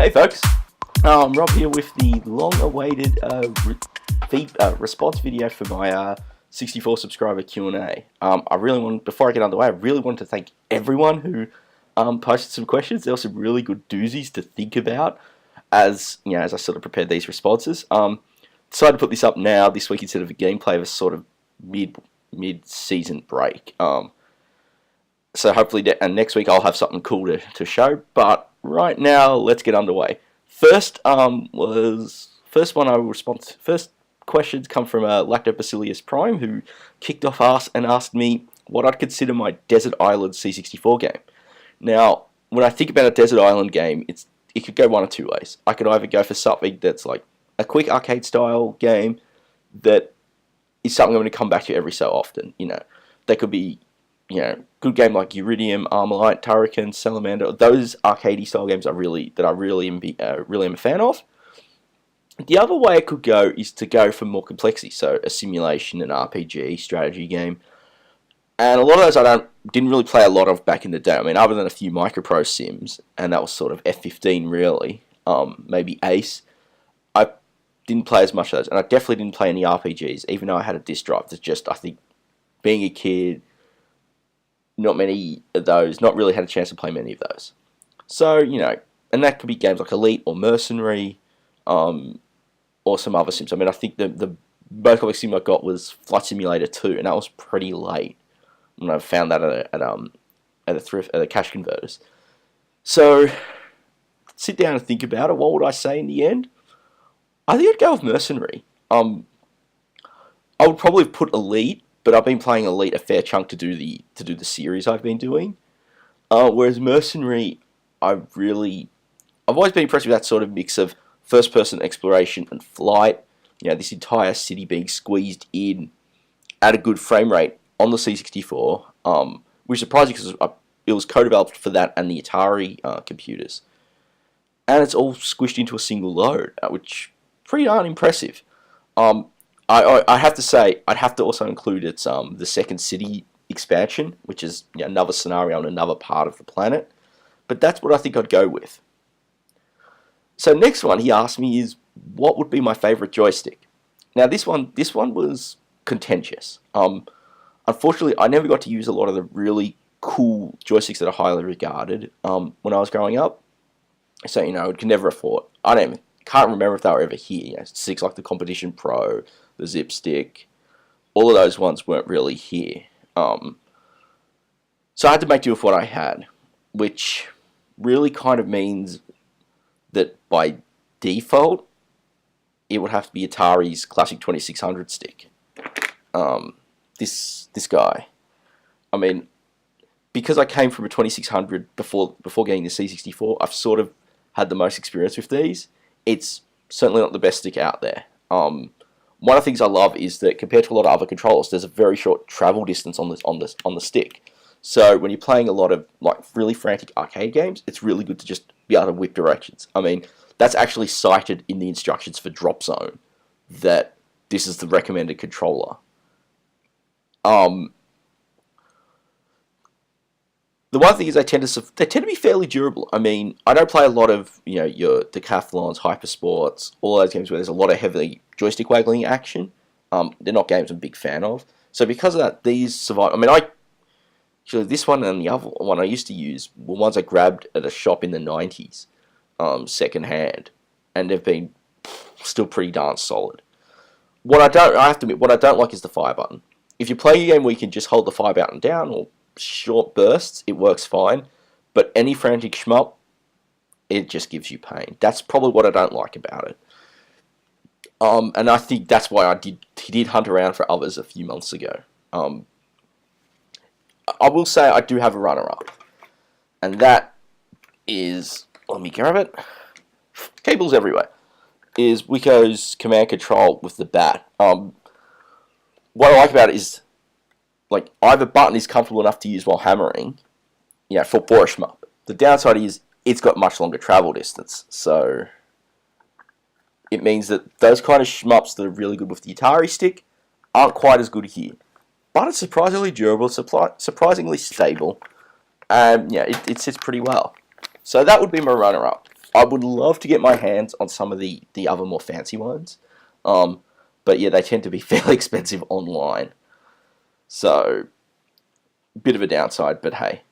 Hey folks, Rob here with the long-awaited response video for my 64 subscriber Q&A. Before I get underway, I really want to thank everyone who posted some questions. There were some really good doozies to think about as I sort of prepared these responses. Decided to put this up now this week instead of a gameplay of a sort of mid-season break. So hopefully next week I'll have something cool to show. But right now, let's get underway. First questions come from Lactobacillus Prime, who kicked off and asked me what I'd consider my Desert Island C64 game. Now, when I think about a Desert Island game, it could go one of two ways. I could either go for something that's like a quick arcade style game that is something I'm going to come back to every so often. That could be good game like Uridium, Armalite, Turrican, Salamander. Those arcadey style games I really am a fan of. The other way it could go is to go for more complexity, so a simulation, an RPG, strategy game. And a lot of those I didn't really play a lot of back in the day. I mean, other than a few Micropro sims, and that was sort of F-15 really, maybe Ace. I didn't play as much of those, and I definitely didn't play any RPGs, even though I had a disc drive. That's just, I think, being a kid, not really had a chance to play many of those. So, and that could be games like Elite or Mercenary, or some other sims. I mean, I think the most common sim I got was Flight Simulator 2, and that was pretty late when I found that at the cash converters. So, sit down and think about it. What would I say in the end? I think I'd go with Mercenary. I would probably have put Elite, but I've been playing Elite a fair chunk to do the series I've been doing. Whereas Mercenary, I've always been impressed with that sort of mix of first-person exploration and flight. This entire city being squeezed in at a good frame rate on the C64, which is surprising because it was co-developed for that and the Atari computers. And it's all squished into a single load, which pretty darn impressive. I have to say, I'd have to also include its the second city expansion, which is another scenario on another part of the planet. But that's what I think I'd go with. So next one he asked me is, what would be my favorite joystick? Now this one was contentious. Unfortunately, I never got to use a lot of the really cool joysticks that are highly regarded when I was growing up. So I could never afford. Can't remember if they were ever here. Sticks like the Competition Pro, the Zip Stick, all of those ones weren't really here. So I had to make do with what I had, which really kind of means that by default, it would have to be Atari's classic 2600 stick. This guy. I mean, because I came from a 2600 before getting the C64, I've sort of had the most experience with these. It's certainly not the best stick out there. One of the things I love is that compared to a lot of other controllers, there's a very short travel distance on the stick. So when you're playing a lot of really frantic arcade games, it's really good to just be able to whip directions. I mean, that's actually cited in the instructions for Drop Zone that this is the recommended controller. The one thing is they tend to be fairly durable. I mean, I don't play a lot of your Decathlons, Hypersports, all those games where there's a lot of heavily joystick waggling action. They're not games I'm a big fan of. So because of that, these survive. I mean, actually this one and the other one I used to use were ones I grabbed at a shop in the 90s, second hand, and they've been still pretty darn solid. I have to admit, what I don't like is the fire button. If you play a game where you can just hold the fire button down or short bursts, it works fine, but any frantic shmup, it just gives you pain. That's probably what I don't like about it. And I think that's why he did hunt around for others a few months ago. I will say I do have a runner-up, and that is, let me grab it, cables everywhere, is Wiko's command control with the bat. What I like about it is, either button is comfortable enough to use while hammering, for a shmup. The downside is it's got much longer travel distance, so it means that those kind of shmups that are really good with the Atari stick aren't quite as good here. But it's surprisingly durable, surprisingly stable, and it sits pretty well. So that would be my runner-up. I would love to get my hands on some of the other more fancy ones. But yeah, they tend to be fairly expensive online. So, bit of a downside, but hey,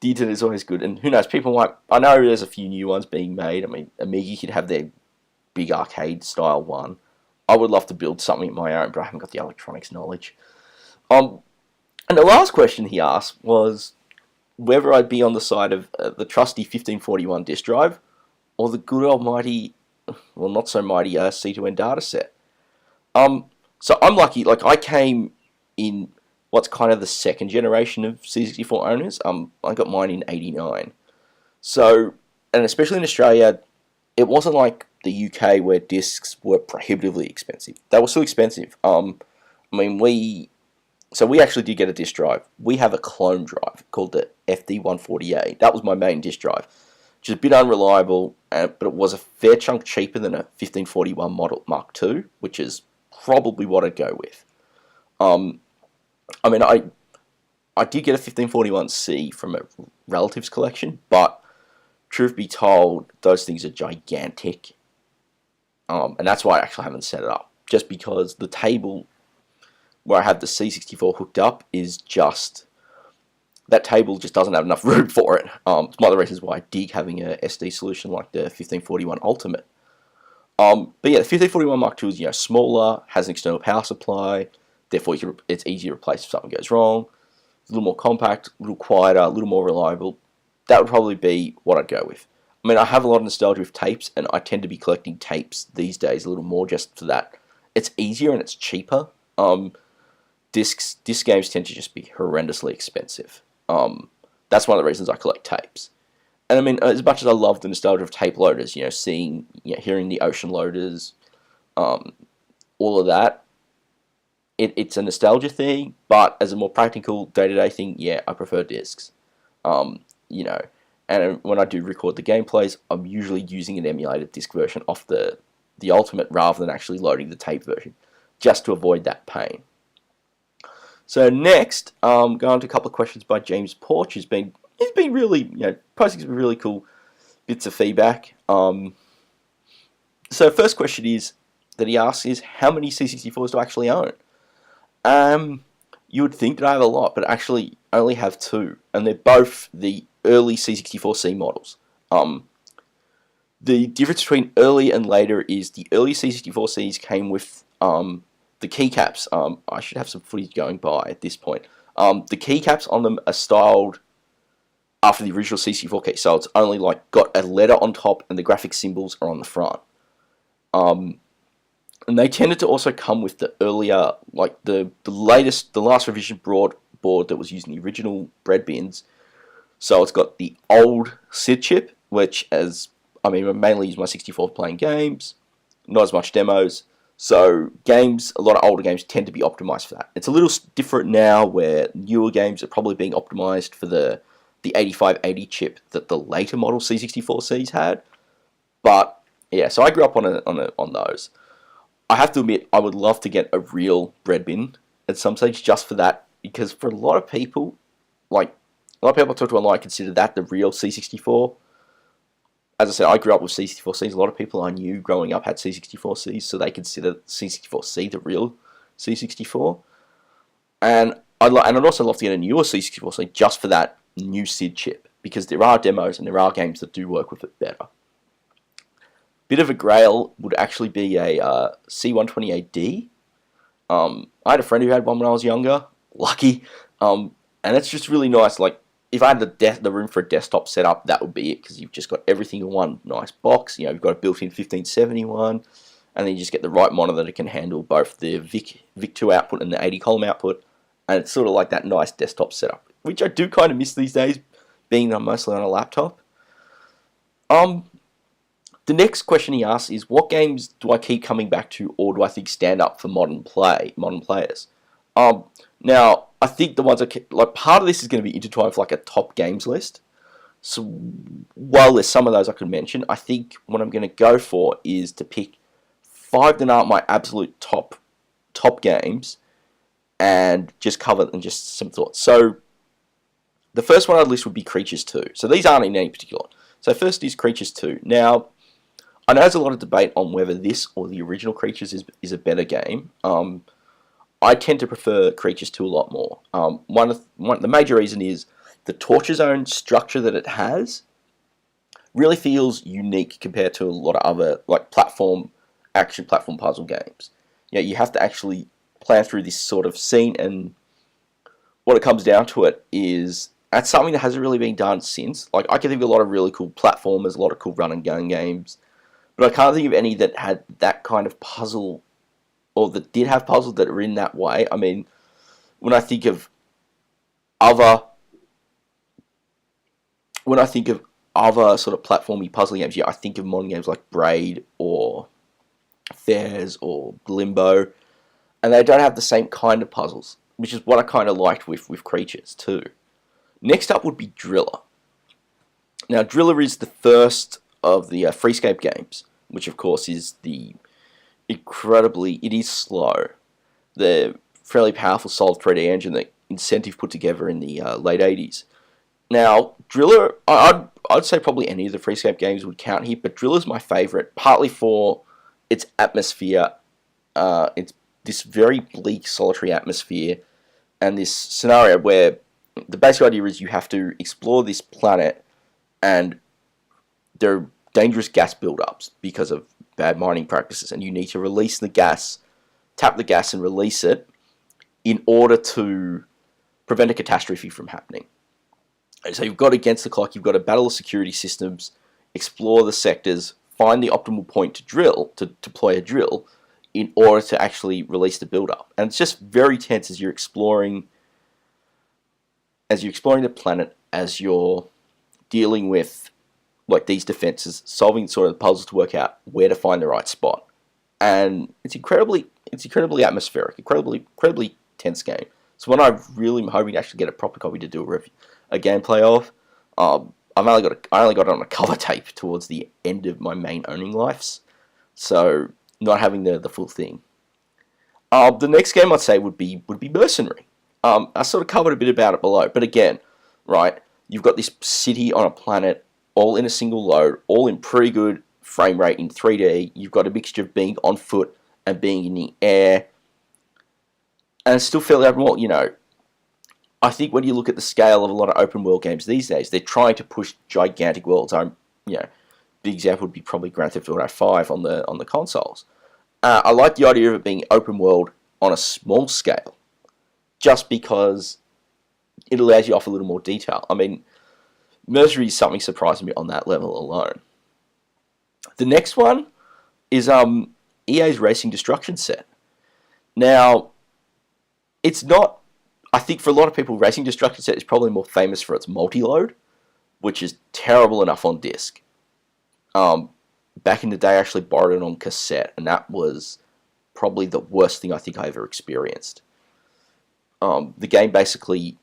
the internet is always good. And who knows, people might... I know there's a few new ones being made. I mean, Amiga could have their big arcade style one. I would love to build something of my own, but I haven't got the electronics knowledge. And the last question he asked was whether I'd be on the side of the trusty 1541 disk drive or the good almighty, well, not so mighty C2N dataset. So I'm lucky. Like, I came in what's kind of the second generation of C64 owners. I got mine in '89. So, and especially in Australia, it wasn't like the UK where discs were prohibitively expensive. They were still expensive. I mean, we actually did get a disk drive. We have a clone drive called the FD148. That was my main disk drive, which is a bit unreliable, but it was a fair chunk cheaper than a 1541 model Mark II, which is probably what I'd go with. I mean, I did get a 1541C from a relatives collection, but truth be told, those things are gigantic. And that's why I actually haven't set it up. Just because the table where I have the C64 hooked up is just... that table just doesn't have enough room for it. It's one of the reasons why I dig having a SD solution like the 1541 Ultimate. But yeah, the 1541 Mark II is smaller, has an external power supply, therefore it's easier to replace if something goes wrong. It's a little more compact, a little quieter, a little more reliable. That would probably be what I'd go with. I mean, I have a lot of nostalgia with tapes, and I tend to be collecting tapes these days a little more just for that. It's easier and it's cheaper. Disc games tend to just be horrendously expensive. That's one of the reasons I collect tapes. And I mean, as much as I love the nostalgia of tape loaders, hearing the Ocean Loaders, all of that, it's a nostalgia thing, but as a more practical day-to-day thing, yeah, I prefer discs. And when I do record the gameplays, I'm usually using an emulated disc version off the Ultimate rather than actually loading the tape version, just to avoid that pain. So next, going on to a couple of questions by James Porch. He's been really, posting some really cool bits of feedback. So first question that he asks is, how many C64s do I actually own? You would think that I have a lot, but actually I only have two, and they're both the early C64C models. The difference between early and later is the early C64Cs came with the keycaps. I should have some footage going by at this point. The keycaps on them are styled after the original C64 key, so it's only got a letter on top and the graphic symbols are on the front. And they tended to also come with the earlier, the last revision board that was using the original bread bins. So it's got the old SID chip, which I mainly use my 64 for playing games, not as much demos. So a lot of older games tend to be optimized for that. It's a little different now where newer games are probably being optimized for the 8580 chip that the later model C64Cs had. But yeah, so I grew up on those. I have to admit, I would love to get a real bread bin at some stage just for that, because for a lot of people, I talk to online consider that the real C64. As I said, I grew up with C64Cs. A lot of people I knew growing up had C64Cs, so they consider C64C the real C64. And I'd also love to get a newer C64C just for that new SID chip, because there are demos and there are games that do work with it better. Bit of a grail would actually be a C128D. I had a friend who had one when I was younger. Lucky. And it's just really nice. If I had the room for a desktop setup, that would be it, because you've just got everything in one nice box. You've got a built-in 1571, and then you just get the right monitor that can handle both the VIC-2 output and the 80-column output, and it's sort of like that nice desktop setup, which I do kind of miss these days, being that I'm mostly on a laptop. The next question he asks is, what games do I keep coming back to, or do I think stand up for modern players? Now, I think the ones part of this is going to be intertwined with a top games list. So while there's some of those I could mention, I think what I'm going to go for is to pick 5 that aren't my absolute top games, and just cover them, just some thoughts. So the first one I'd list would be Creatures 2. So these aren't in any particular order. So first is Creatures 2. Now, I know there's a lot of debate on whether this or the original Creatures is a better game. I tend to prefer Creatures 2 a lot more. The major reason is the Torture Zone structure that it has really feels unique compared to a lot of other like action platform puzzle games. You have to actually plan through this sort of scene, and what it comes down to it is that's something that hasn't really been done since. Like, I can think of a lot of really cool platformers, a lot of cool run and gun games, but I can't think of any that had that kind of puzzle, or that did have puzzles that are in that way. I mean, when I think of other sort of platformy puzzle games, I think of modern games like Braid or Fairs or Limbo, and they don't have the same kind of puzzles, which is what I kind of liked with Creatures too. Next up would be Driller. Now, Driller is the first of the Freescape games, which of course is it is slow. The fairly powerful Solid 3D engine that Incentive put together in the late 80s. Now, Driller, I'd say probably any of the Freescape games would count here, but Driller's my favourite, partly for its atmosphere. It's this very bleak, solitary atmosphere, and this scenario where the basic idea is you have to explore this planet, and there are dangerous gas buildups because of bad mining practices, and you need to release the gas, tap the gas and release it in order to prevent a catastrophe from happening. And so you've got against the clock, you've got to battle the security systems, explore the sectors, find the optimal point to deploy a drill in order to actually release the buildup. And it's just very tense as you're exploring the planet, as you're dealing with like these defenses, solving sort of the puzzles to work out where to find the right spot. And it's incredibly atmospheric, incredibly tense game. So when I really am hoping to actually get a proper copy to do a gameplay of, I only got it on a cover tape towards the end of my main owning lives, so not having the full thing. The next game I'd say would be Mercenary. I sort of covered a bit about it below, but again, right, you've got this city on a planet, all in a single load, all in pretty good frame rate in 3D. You've got a mixture of being on foot and being in the air, and it's still fairly open world. I think when you look at the scale of a lot of open world games these days, they're trying to push gigantic worlds. Big example would be probably Grand Theft Auto 5 on the consoles. I like the idea of it being open world on a small scale, just because it allows you to offer a little more detail. I mean, Mercenary is something surprising me on that level alone. The next one is EA's Racing Destruction set. Now, it's not, I think for a lot of people, Racing Destruction set is probably more famous for its multi-load, which is terrible enough on disc. Back in the day, I actually borrowed it on cassette, and that was probably the worst thing I think I ever experienced. The game basically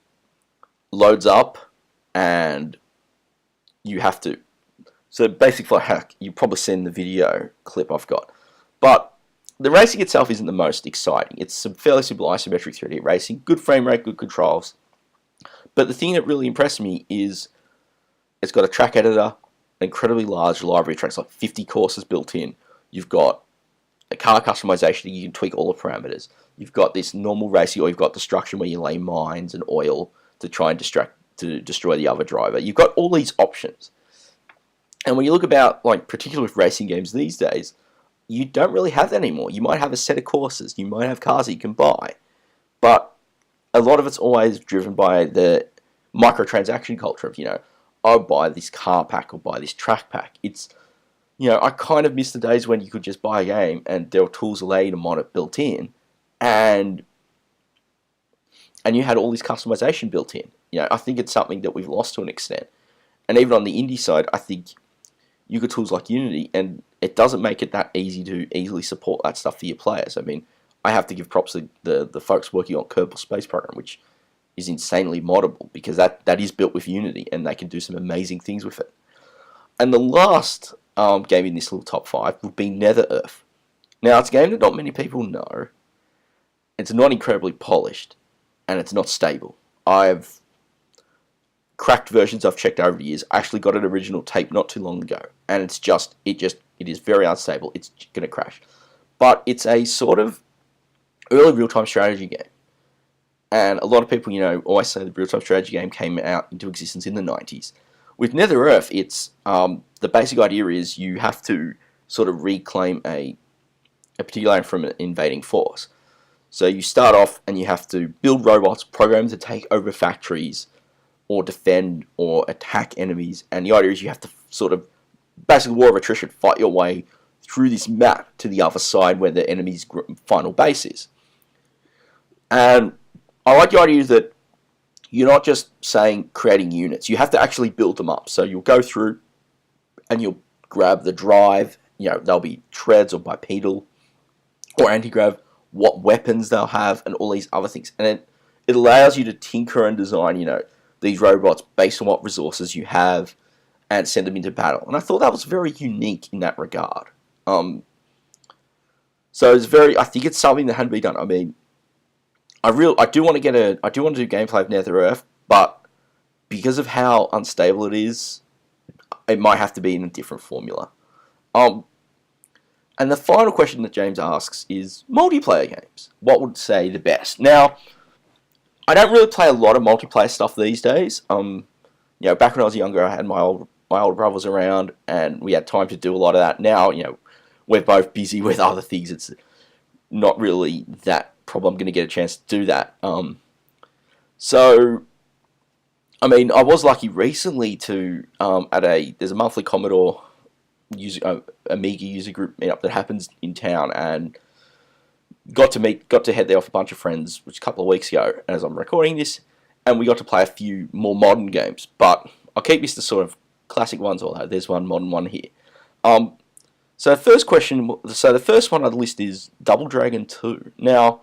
loads up, and you have to... So basically, you've probably seen the video clip I've got. But the racing itself isn't the most exciting. It's some fairly simple isometric 3D racing, good frame rate, good controls. But the thing that really impressed me is it's got a track editor, an incredibly large library of tracks, like 50 courses built in. You've got a car customization, you can tweak all the parameters. You've got this normal racing, or you've got destruction where you lay mines and oil to try and destroy the other driver. You've got all these options. And when you look about, like, particularly with racing games these days, you don't really have that anymore. You might have a set of courses, you might have cars that you can buy, but a lot of it's always driven by the microtransaction culture of, I'll buy this car pack or buy this track pack. It's, I kind of miss the days when you could just buy a game and there were tools allow you to mod it built in, and you had all this customization built in. I think it's something that we've lost to an extent. And even on the indie side, I think you got tools like Unity, and it doesn't make it that easy to easily support that stuff for your players. I mean, I have to give props to the folks working on Kerbal Space Program, which is insanely moddable, because that is built with Unity, and they can do some amazing things with it. And the last game in this little top 5 would be Nether Earth. Now, it's a game that not many people know. It's not incredibly polished, and it's not stable. I've cracked versions I've checked over the years. I actually got an original tape not too long ago, and it is very unstable. It's going to crash. But it's a sort of early real-time strategy game. And a lot of people, always say the real-time strategy game came out into existence in the 90s. With Nether-Earth, it's the basic idea is you have to sort of reclaim a particular area from an invading force. So you start off and you have to build robots programmed to take over factories or defend or attack enemies. And the idea is you have to sort of, basically war of attrition, fight your way through this map to the other side where the enemy's final base is. And I like the idea that you're not just saying creating units. You have to actually build them up. So you'll go through and you'll grab the drive. They'll be treads or bipedal or anti-grav, what weapons they'll have, and all these other things. And it allows you to tinker and design, these robots based on what resources you have and send them into battle. And I thought that was very unique in that regard. So I think it's something that hadn't been done. I mean, I do want to do gameplay of Nether-Earth, but because of how unstable it is, it might have to be in a different formula. And the final question that James asks is multiplayer games. What would say the best? Now, I don't really play a lot of multiplayer stuff these days. Back when I was younger, I had my older brothers around, and we had time to do a lot of that. Now, we're both busy with other things. It's not really that probably I'm going to get a chance to do that. I was lucky recently to there's a monthly Commodore Amiga user group meetup that happens in town, and got to head there with a bunch of friends, which a couple of weeks ago, as I'm recording this, and we got to play a few more modern games. But I'll keep this to sort of classic ones, although there's one modern one here. So the first one on the list is Double Dragon 2. Now,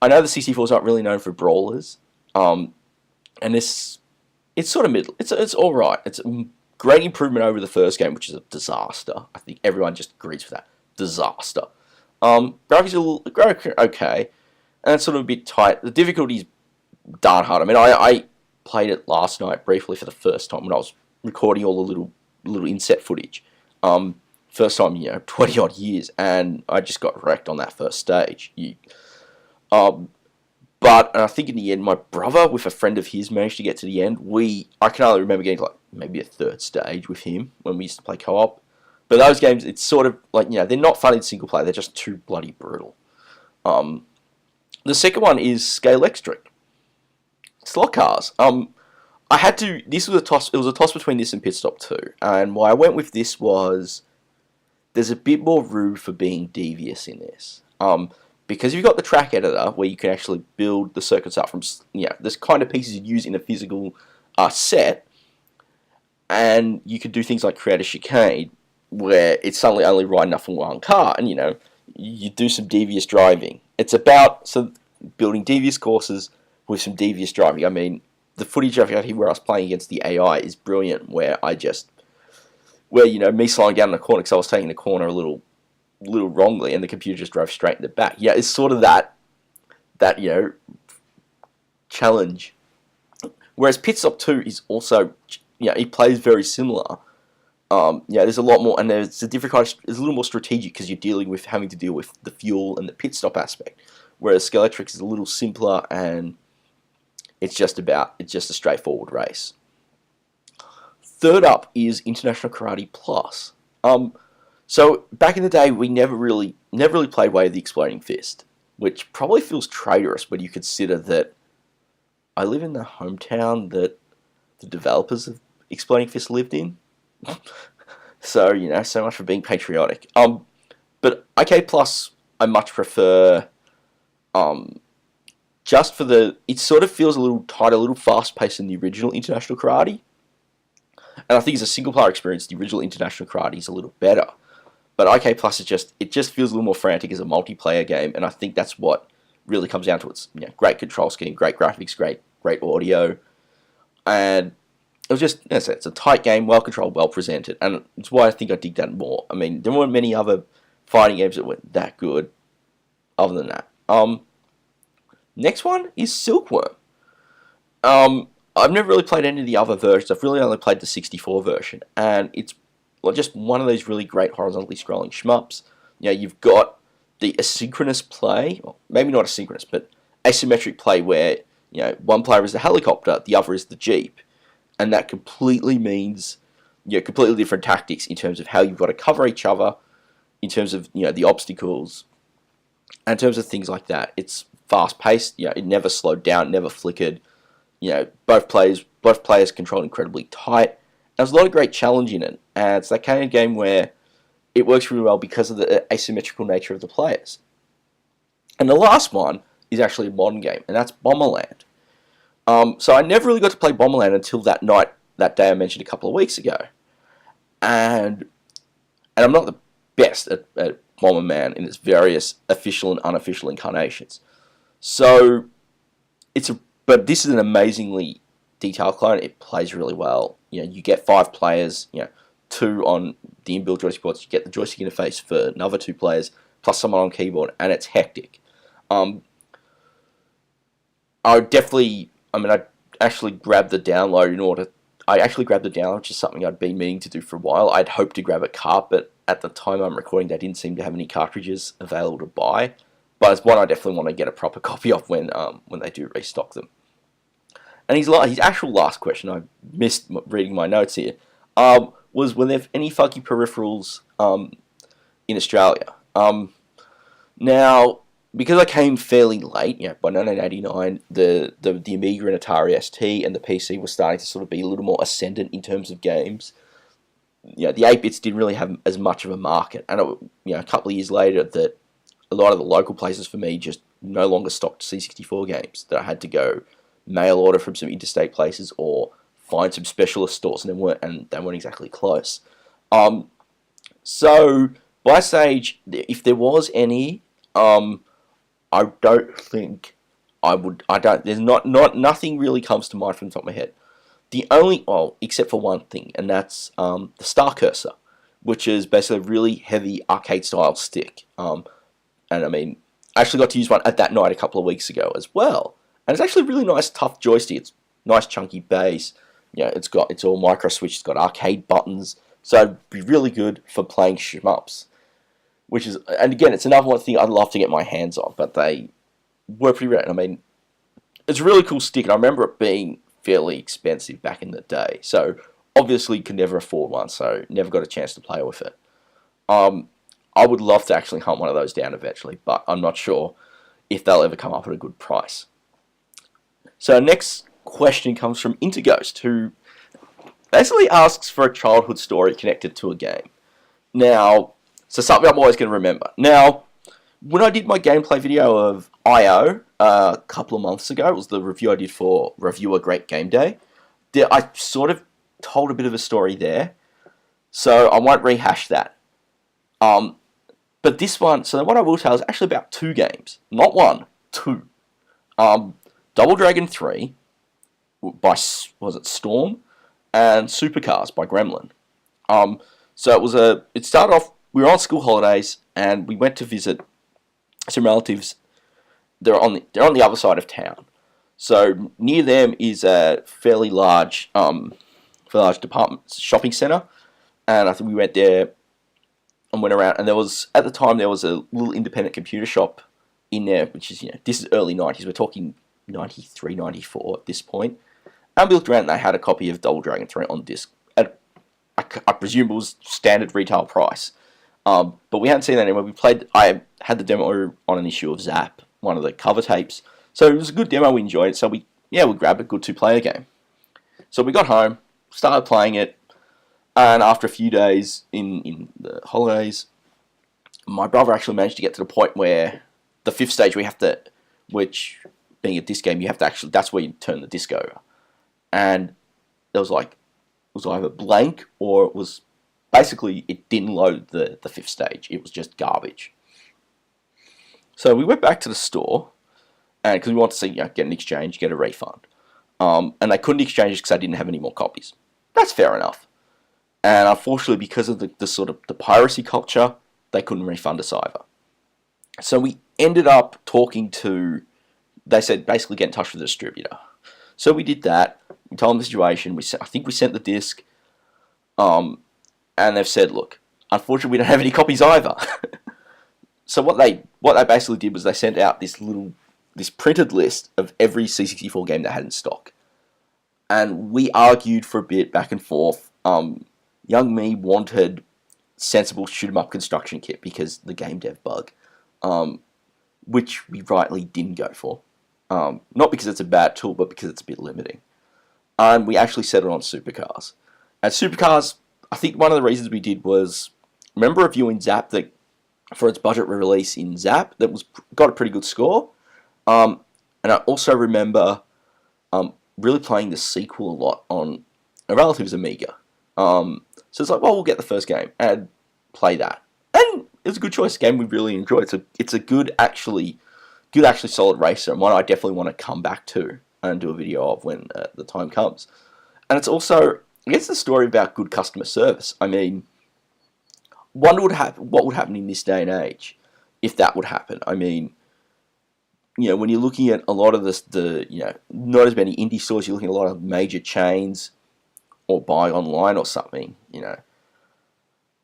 I know the 64 is not really known for brawlers, and it's sort of middle. It's all right. It's a great improvement over the first game, which is a disaster. I think everyone just agrees with that. Disaster. Graphics are okay, and it's sort of a bit tight. The difficulty's darn hard. I mean, I played it last night briefly for the first time when I was recording all the little inset footage. First time, 20 odd years, and I just got wrecked on that first stage. But I think in the end, my brother, with a friend of his, managed to get to the end. I can only remember getting to maybe a third stage with him when we used to play co-op. But those games, it's sort of they're not fun in single player. They're just too bloody brutal. The second one is Scalextric. Slot cars. This was a toss. It was a toss between this and Pit Stop 2, and why I went with this was there's a bit more room for being devious in this. Because you've got the track editor where you can actually build the circuits up from this kind of pieces you use in a physical set, and you can do things like create a chicane where it's suddenly only right enough for one car, and you do some devious driving. It's about building devious courses with some devious driving. I mean, the footage I've got here where I was playing against the AI is brilliant, where me slowing down in the corner because I was taking the corner a little wrongly, and the computer just drove straight in the back. Yeah, it's sort of that challenge. Whereas Pit Stop 2 is also, it plays very similar. There's a lot more, and there's a different kind of, it's a little more strategic because you're having to deal with the fuel and the pit stop aspect. Whereas Scalextric is a little simpler, and it's just a straightforward race. Third up is International Karate Plus. So back in the day, we never really played Way of the Exploding Fist, which probably feels traitorous when you consider that I live in the hometown that the developers of Exploding Fist lived in. So so much for being patriotic. But IK Plus, I much prefer. Just for it sort of feels a little tighter, a little fast paced than the original International Karate. And I think as a single player experience, the original International Karate is a little better. But IK Plus it just feels a little more frantic as a multiplayer game, and I think that's what really comes down to it. It's great control scheme, great graphics, great audio, and it was just it's a tight game, well controlled, well presented, and it's why I think I dig that more. I mean, there weren't many other fighting games that were that good. Other than that, next one is Silkworm. I've never really played any of the other versions. I've really only played the 64 version, and it's just one of those really great horizontally scrolling shmups. You've got the asynchronous play, or maybe not asynchronous, but asymmetric play where one player is the helicopter, the other is the jeep, and that completely means completely different tactics in terms of how you've got to cover each other, in terms of the obstacles, and in terms of things like that. It's fast paced. It never slowed down, never flickered. Both players control incredibly tight. There's a lot of great challenge in it, and it's that kind of game where it works really well because of the asymmetrical nature of the players. And the last one is actually a modern game, and that's Bomberland. So I never really got to play Bomberland until that day I mentioned a couple of weeks ago. And I'm not the best at Bomberman in its various official and unofficial incarnations. So but this is an amazingly detailed clone. It plays really well. You get 5 players, 2 on the inbuilt joystick ports. You get the joystick interface for another 2 players, plus someone on keyboard, and it's hectic. I actually grabbed the download which is something I'd been meaning to do for a while. I'd hoped to grab a cart, but at the time I'm recording, they didn't seem to have any cartridges available to buy. But it's one I definitely want to get a proper copy of when they do restock them. And his actual last question, I missed reading my notes here, was were there any funky peripherals in Australia? Now, because I came fairly late, by 1989, the Amiga and Atari ST and the PC were starting to sort of be a little more ascendant in terms of games. The 8-bits didn't really have as much of a market, and a couple of years later, that a lot of the local places for me just no longer stocked C64 games, that I had to go mail order from some interstate places or find some specialist stores, and they weren't exactly close. So by stage, if there was any, I don't think I would. There's nothing really comes to mind from the top of my head. The only, except for one thing, and that's the Star Cursor, which is basically a really heavy arcade style stick. And I actually got to use one at that night a couple of weeks ago as well. And it's actually a really nice, tough joystick. It's nice, chunky base. It's all micro switch. It's got arcade buttons, so it'd be really good for playing shmups. And again, it's another one thing I'd love to get my hands on, but they were pretty rare. It's a really cool stick, and I remember it being fairly expensive back in the day. So obviously, could never afford one, so never got a chance to play with it. I would love to actually hunt one of those down eventually, but I'm not sure if they'll ever come up at a good price. So next question comes from Interghost, who basically asks for a childhood story connected to a game. Now, so something I'm always going to remember. Now, when I did my gameplay video of I.O. a couple of months ago, it was the review I did for Reviewer Great Game Day, I sort of told a bit of a story there, so I won't rehash that. But this one, so what I will tell is actually about 2 games. Not 1, 2. Double Dragon 3 by, was it Storm? And Supercars by Gremlin. So it started off, we were on school holidays, and we went to visit some relatives. They're on the other side of town. So near them is a fairly large department shopping centre, and I think we went there and went around, and at the time there was a little independent computer shop in there, which is, this is early 90s, we're talking 93, 94 at this point, and we looked around and they had a copy of Double Dragon 3 on disc, at, I presume it was standard retail price, but we hadn't seen that anywhere. I had the demo on an issue of Zap, one of the cover tapes, so it was a good demo, we enjoyed it, so we grabbed a good 2-player game. So we got home, started playing it, and after a few days in the holidays, my brother actually managed to get to the point where the 5th stage which being a disc game, you have to actually, that's where you turn the disc over. And it was either blank or it was, basically it didn't load the 5th stage. It was just garbage. So we went back to the store, and because we wanted to see, get an exchange, get a refund. And they couldn't exchange because I didn't have any more copies. That's fair enough. And unfortunately, because of the sort of the piracy culture, they couldn't refund us either. So we ended up talking to, they said basically get in touch with the distributor. So we did that. We told them the situation. I think we sent the disc, and they've said, look, unfortunately, we don't have any copies either. So what they basically did was they sent out this printed list of every C64 game they had in stock, and we argued for a bit back and forth. Young me wanted sensible shoot 'em up construction kit because the game dev bug, which we rightly didn't go for. Not because it's a bad tool, but because it's a bit limiting. And we actually settled on Supercars. And Supercars, I think one of the reasons we did was, remember reviewing Zap that for its budget release in Zap that got a pretty good score. And I also remember really playing the sequel a lot on a relative's Amiga. So it's like, well, we'll get the first game and play that. And it was a good choice. A game we really enjoyed. It's a good actually solid racer, and one I definitely want to come back to and do a video of when the time comes. And it's also, I guess, the story about good customer service. I mean, wonder what would happen in this day and age if that would happen. I mean, when you're looking at a lot of not as many indie stores, you're looking at a lot of major chains or buy online or something,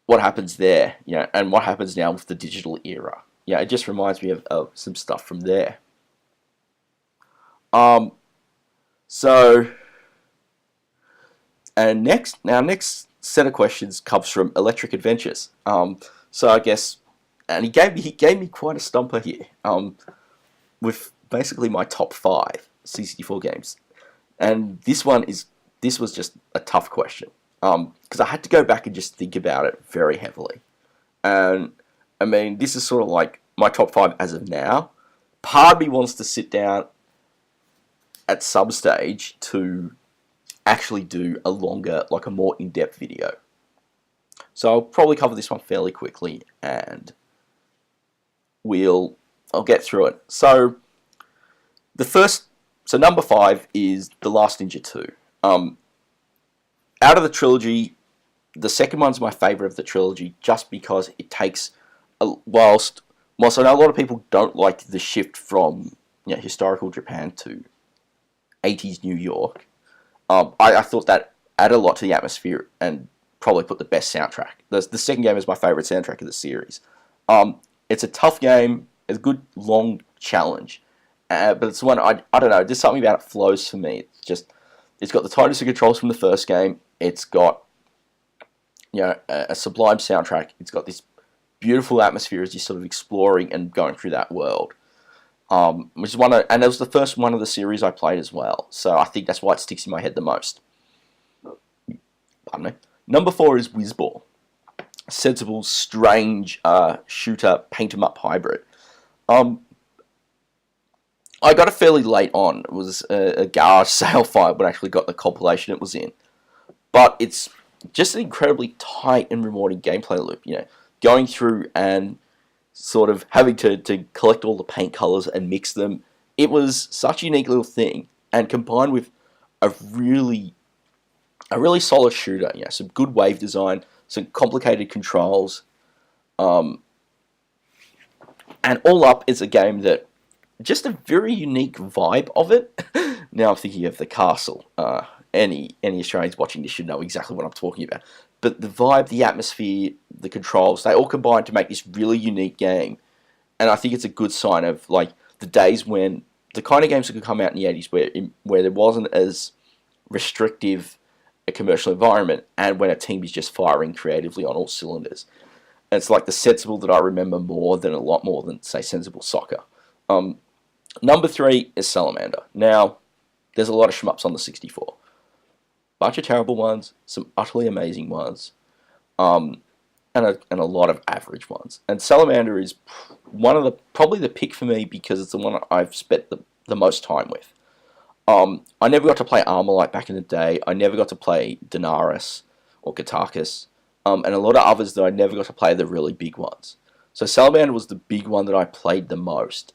what happens there, and what happens now with the digital era. It just reminds me of some stuff from there. So, and next set of questions comes from Electric Adventures. So I guess, and he gave me quite a stumper here. With basically my top 5 C64 games, and this was just a tough question. Because I had to go back and just think about it very heavily. And, I mean, this is sort of like my top 5 as of now. Part of me wants to sit down at some stage to actually do a longer, like a more in-depth video. So I'll probably cover this one fairly quickly, and I'll get through it. So, number 5 is The Last Ninja 2. Out of the trilogy, the second one's my favourite of the trilogy just because it takes, whilst I know a lot of people don't like the shift from historical Japan to 80s New York, I thought that added a lot to the atmosphere and probably put the best soundtrack. The second game is my favourite soundtrack of the series. It's a tough game, it's a good long challenge, but it's one, I don't know, there's something about it flows for me. It's got the tightness of controls from the first game. It's got, a sublime soundtrack. It's got this beautiful atmosphere as you're sort of exploring and going through that world. Which is and it was the first one of the series I played as well. So I think that's why it sticks in my head the most. Pardon me. Number 4 is Wizball. Sensible, strange shooter, paint 'em up hybrid. I got it fairly late on. It was a garage sale fight when I actually got the compilation it was in. But it's just an incredibly tight and rewarding gameplay loop. Going through and sort of having to collect all the paint colors and mix them. It was such a unique little thing, and combined with a really solid shooter. Some good wave design, some complicated controls, and all up, it's a game that just a very unique vibe of it. Now I'm thinking of the castle. Any Australians watching this should know exactly what I'm talking about. But the vibe, the atmosphere, the controls, they all combine to make this really unique game. And I think it's a good sign of like the days when the kind of games that could come out in the 80s where there wasn't as restrictive a commercial environment, and when a team is just firing creatively on all cylinders. And it's like the Sensible that I remember a lot more than, say, Sensible Soccer. Number 3 is Salamander. Now, there's a lot of shmups on the 64. Bunch of terrible ones, some utterly amazing ones, and a lot of average ones. And Salamander is probably the pick for me because it's the one I've spent the most time with. I never got to play Armalite back in the day. I never got to play Daenerys or Katakis, and a lot of others that I never got to play, the really big ones. So Salamander was the big one that I played the most.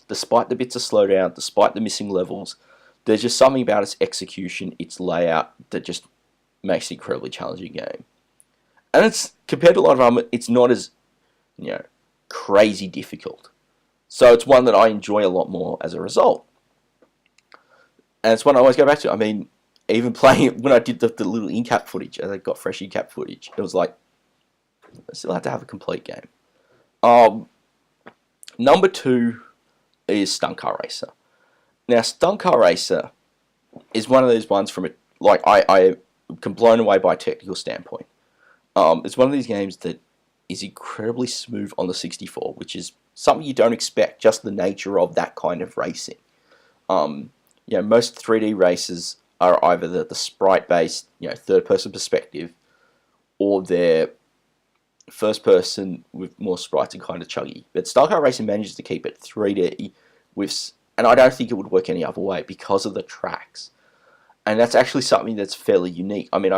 Despite the bits of slowdown, despite the missing levels, there's just something about its execution, its layout, that just makes it an incredibly challenging game. And it's, compared to a lot of them, it's not as, crazy difficult. So it's one that I enjoy a lot more as a result. And it's one I always go back to. I mean, even playing it when I did the little in-cap footage, as I got fresh in-cap footage, it was like I still had to have a complete game. Number 2 is Stunt Car Racer. Now, Stunt Car Racer is one of those ones from it. Like I am blown away by a technical standpoint. It's one of these games that is incredibly smooth on the 64, which is something you don't expect. Just the nature of that kind of racing. Most 3D races are either the sprite-based, third-person perspective, or they're first-person with more sprites and kind of chuggy. But Stunt Car Racing manages to keep it 3D and I don't think it would work any other way because of the tracks. And that's actually something that's fairly unique. I mean,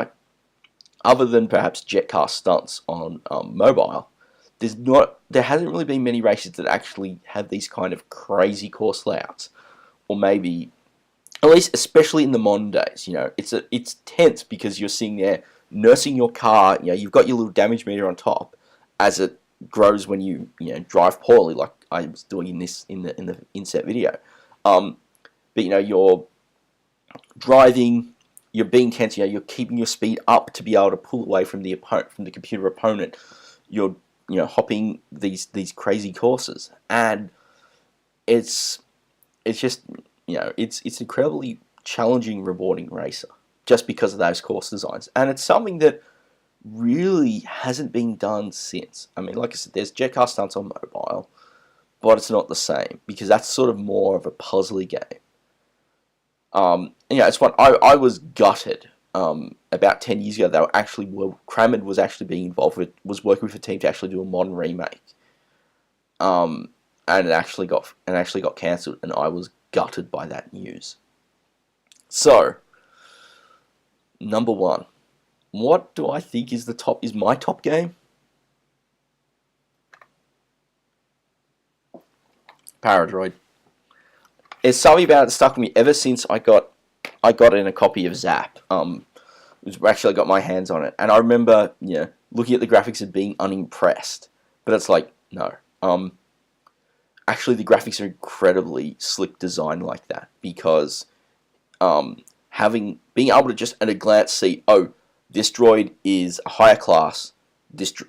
other than perhaps Jet Car Stunts on mobile, there hasn't really been many races that actually have these kind of crazy course layouts, or maybe, at least especially in the modern days, it's tense because you're sitting there nursing your car. You've got your little damage meter on top as it grows when you drive poorly, like I was doing in the inset video. But you're driving, you're being tense. You're keeping your speed up to be able to pull away from the computer opponent. You're hopping these crazy courses, and it's just it's incredibly challenging, rewarding racer just because of those course designs, and it's something that really hasn't been done since. I mean, like I said, there's Jet Car Stunts on mobile, but it's not the same because that's sort of more of a puzzly game. It's fun. I was gutted about 10 years ago. Crammed was actually being involved with, was working with a team to actually do a modern remake. And it actually got cancelled, and I was gutted by that news. So, number 1. What do I think is my top game? Paradroid. There's something about it that stuck with me ever since I got it in a copy of Zap. Actually got my hands on it, and I remember looking at the graphics and being unimpressed. But it's like, no. Actually, the graphics are incredibly slick design like that, because being able to just at a glance see, oh, this droid is a higher class,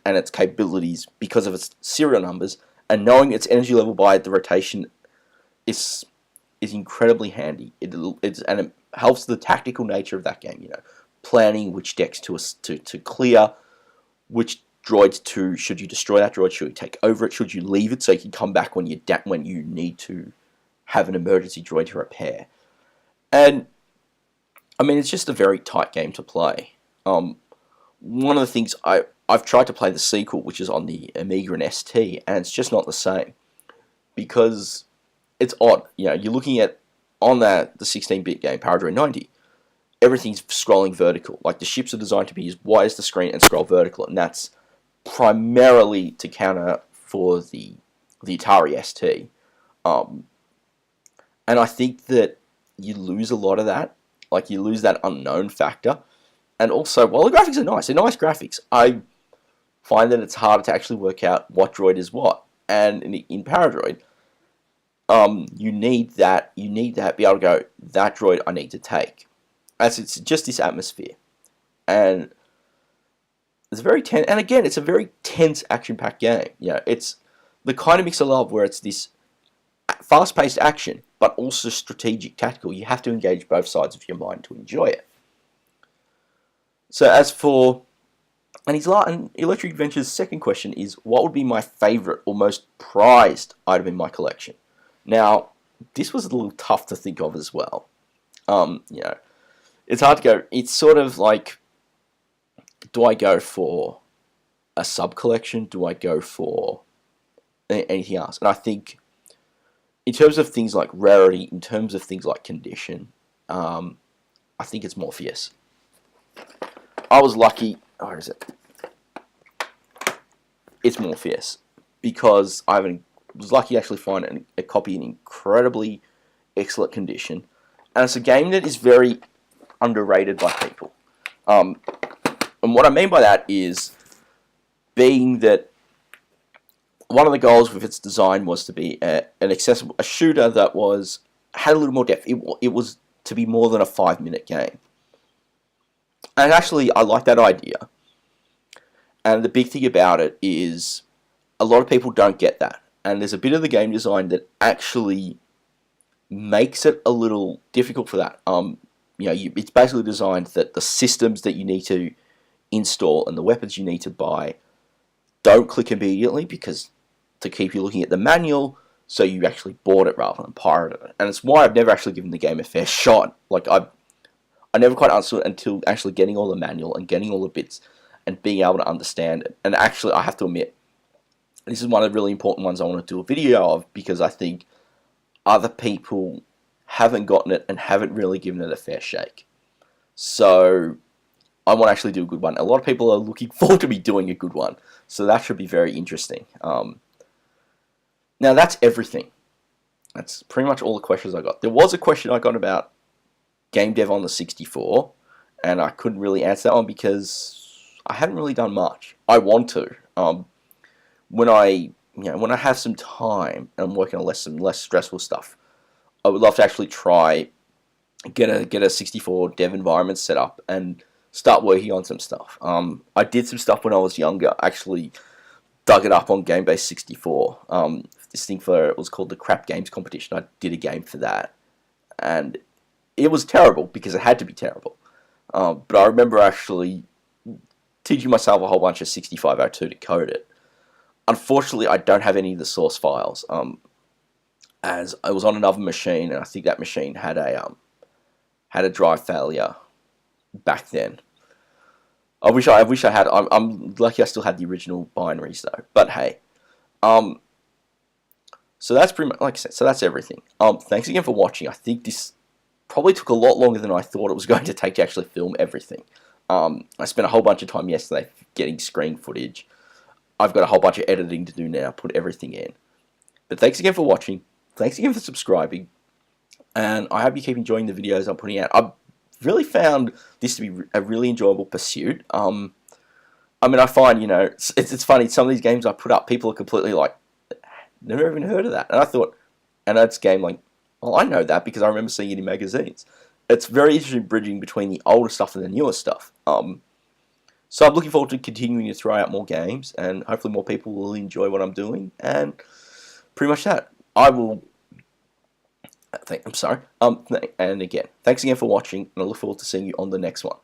and its capabilities because of its serial numbers, and knowing its energy level by the rotation is incredibly handy. It helps the tactical nature of that game. Planning which decks to clear, which droids should you destroy that droid, should you take over it, should you leave it so you can come back when you need to have an emergency droid to repair. And I mean, it's just a very tight game to play. One of the things I've tried to play the sequel, which is on the Amiga and ST, and it's just not the same, because it's odd. You're looking at, on the 16-bit game, Paradroid 90, everything's scrolling vertical. Like, the ships are designed to be as wide as the screen and scroll vertical, and that's primarily to counter for the Atari ST. And I think that you lose a lot of that. Like, you lose that unknown factor. And also, while the graphics are nice, they're nice graphics, I find that it's harder to actually work out what droid is what. And in Paradroid, you need that, be able to go, that droid I need to take. As it's just this atmosphere. And it's very tense, and again, it's a very tense, action-packed game. It's the kind of mix I love, where it's this fast-paced action, but also strategic, tactical. You have to engage both sides of your mind to enjoy it. So as for, and Electric Adventure's second question is, what would be my favourite or most prized item in my collection? Now, this was a little tough to think of as well. It's hard to go. It's sort of like, do I go for a sub-collection? Do I go for anything else? And I think, in terms of things like rarity, in terms of things like condition, I think it's Morpheus. I was lucky. Where is it? It's Morpheus, because I was lucky to actually find a copy in incredibly excellent condition, and it's a game that is very underrated by people. And what I mean by that is, being that one of the goals with its design was to be a shooter that had a little more depth. It was to be more than a 5-minute game. And actually, I like that idea. And the big thing about it is a lot of people don't get that. And there's a bit of the game design that actually makes it a little difficult for that. It's basically designed that the systems that you need to install and the weapons you need to buy don't click immediately, because to keep you looking at the manual, so you actually bought it rather than pirated it. And it's why I've never actually given the game a fair shot. Like, I never quite understood it until actually getting all the manual and getting all the bits and being able to understand it. And actually, I have to admit, this is one of the really important ones I want to do a video of, because I think other people haven't gotten it and haven't really given it a fair shake. So I want to actually do a good one. A lot of people are looking forward to me doing a good one, so that should be very interesting. Now that's everything. That's pretty much all the questions I got. There was a question I got about game dev on the 64, and I couldn't really answer that one because I hadn't really done much. I want to. When I have some time and I'm working on some less stressful stuff, I would love to actually try get a 64 dev environment set up and start working on some stuff. I did some stuff when I was younger. I actually dug it up on GameBase 64. This thing it was called the Crap Games Competition. I did a game for that, and it was terrible because it had to be terrible. But I remember actually teaching myself a whole bunch of 6502 to code it. Unfortunately, I don't have any of the source files, as I was on another machine, and I think that machine had a drive failure back then. I wish I had. I'm lucky I still had the original binaries though. But hey, so that's pretty much, like I said. So that's everything. Thanks again for watching. I think this probably took a lot longer than I thought it was going to take to actually film everything. I spent a whole bunch of time yesterday getting screen footage. I've got a whole bunch of editing to do now, put everything in. But thanks again for watching. Thanks again for subscribing. And I hope you keep enjoying the videos I'm putting out. I've really found this to be a really enjoyable pursuit. I mean, I find, it's funny, some of these games I put up, people are completely like, never even heard of that. And I thought, and it's a game like, well, I know that because I remember seeing it in magazines. It's very interesting bridging between the older stuff and the newer stuff. So I'm looking forward to continuing to throw out more games, and hopefully more people will enjoy what I'm doing. And pretty much that. I'm sorry. And again, thanks again for watching, and I look forward to seeing you on the next one.